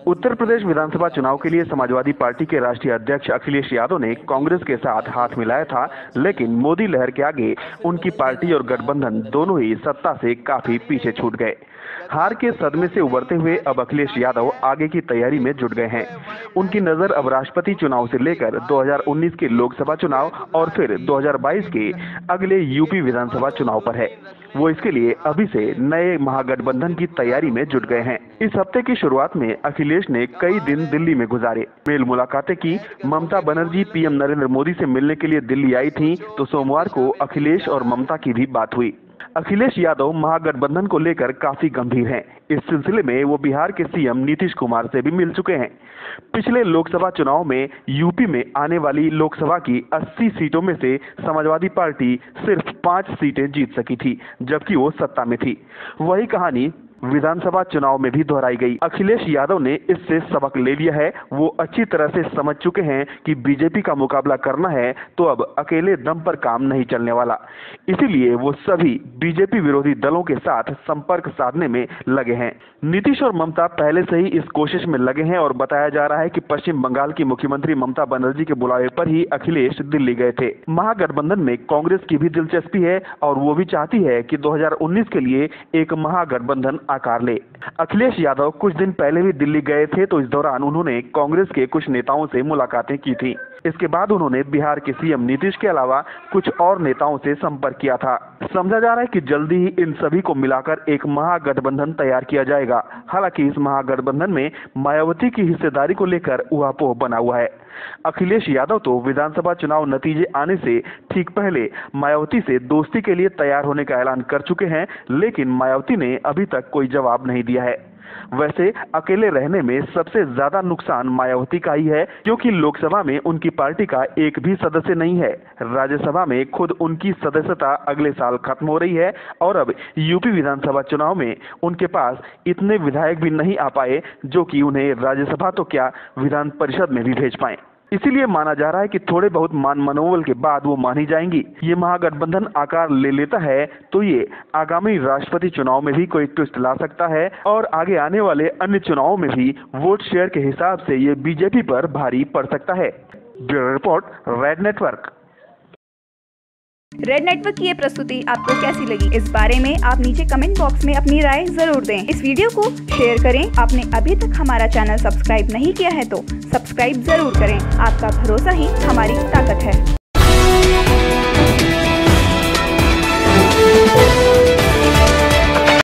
उत्तर प्रदेश विधानसभा चुनाव के लिए समाजवादी पार्टी के राष्ट्रीय अध्यक्ष अखिलेश यादव ने कांग्रेस के साथ हाथ मिलाया था, लेकिन मोदी लहर के आगे उनकी पार्टी और गठबंधन दोनों ही सत्ता से काफी पीछे छूट गए। हार के सदमे से उबरते हुए अब अखिलेश यादव आगे की तैयारी में जुट गए हैं। उनकी नजर अब राष्ट्रपति चुनाव से लेकर 2019 के लोकसभा चुनाव और फिर 2022 के अगले यूपी विधानसभा चुनाव पर है। वो इसके लिए अभी से नए महागठबंधन की तैयारी में जुट गए हैं। इस हफ्ते की शुरुआत में अखिलेश ने कई दिन दिल्ली में गुजारे, मेल मुलाकातें की। ममता बनर्जी पीएम नरेंद्र मोदी से मिलने के लिए दिल्ली आई थीं, तो सोमवार को अखिलेश और ममता की भी बात हुई। अखिलेश यादव महागठबंधन को लेकर काफी गंभीर हैं। इस सिलसिले में वो बिहार के सीएम नीतीश कुमार से भी मिल चुके हैं। पिछले लोकसभा चुनाव में यूपी में आने वाली लोकसभा की 80 सीटों में से समाजवादी पार्टी सिर्फ 5 सीटें जीत सकी थी, जबकि वो सत्ता में थी। वही कहानी विधानसभा चुनाव में भी दोहराई गई। अखिलेश यादव ने इससे सबक ले लिया है। वो अच्छी तरह से समझ चुके हैं कि बीजेपी का मुकाबला करना है तो अब अकेले दम पर काम नहीं चलने वाला। इसीलिए वो सभी बीजेपी विरोधी दलों के साथ संपर्क साधने में लगे हैं। नीतीश और ममता पहले से ही इस कोशिश में लगे हैं और बताया जा रहा है कि पश्चिम बंगाल की मुख्यमंत्री ममता बनर्जी के बुलावे पर ही अखिलेश दिल्ली गए थे। महागठबंधन में कांग्रेस की भी दिलचस्पी है और वो भी चाहती है कि 2019 के लिए एक महागठबंधन आकार ले। अखिलेश यादव कुछ दिन पहले भी दिल्ली गए थे, तो इस दौरान उन्होंने कांग्रेस के कुछ नेताओं से मुलाकातें की थी। इसके बाद उन्होंने बिहार के सीएम नीतीश के अलावा कुछ और नेताओं से संपर्क किया था। समझा जा रहा है कि जल्दी ही इन सभी को मिलाकर एक महागठबंधन तैयार किया जाएगा। हालांकि इस महागठबंधन में मायावती की हिस्सेदारी को लेकर ऊहापोह बना हुआ है। अखिलेश यादव तो विधानसभा चुनाव नतीजे आने से ठीक पहले मायावती से दोस्ती के लिए तैयार होने का ऐलान कर चुके हैं, लेकिन मायावती ने अभी तक कोई जवाब नहीं दिया है। वैसे अकेले रहने में सबसे ज्यादा नुकसान मायावती का ही है, क्योंकि लोकसभा में उनकी पार्टी का एक भी सदस्य नहीं है। राज्यसभा में खुद उनकी सदस्यता अगले साल खत्म हो रही है और अब यूपी विधानसभा चुनाव में उनके पास इतने विधायक भी नहीं आ पाए जो कि उन्हें राज्यसभा तो क्या विधान परिषद में भी भेज पाए। इसीलिए माना जा रहा है कि थोड़े बहुत मान मनोबल के बाद वो मानी जाएंगी। ये महागठबंधन आकार ले लेता है तो ये आगामी राष्ट्रपति चुनाव में भी कोई ट्विस्ट ला सकता है और आगे आने वाले अन्य चुनावों में भी वोट शेयर के हिसाब से ये बीजेपी पर भारी पड़ सकता है। Bureau report, red network. Red network की ये प्रस्तुति आपको कैसी लगी, इस बारे में आप नीचे कमेंट बॉक्स में अपनी राय जरूर दें। इस वीडियो को शेयर करें। आपने अभी तक हमारा चैनल सब्सक्राइब नहीं किया है तो सब्सक्राइब जरूर करें। आपका भरोसा ही हमारी ताकत है।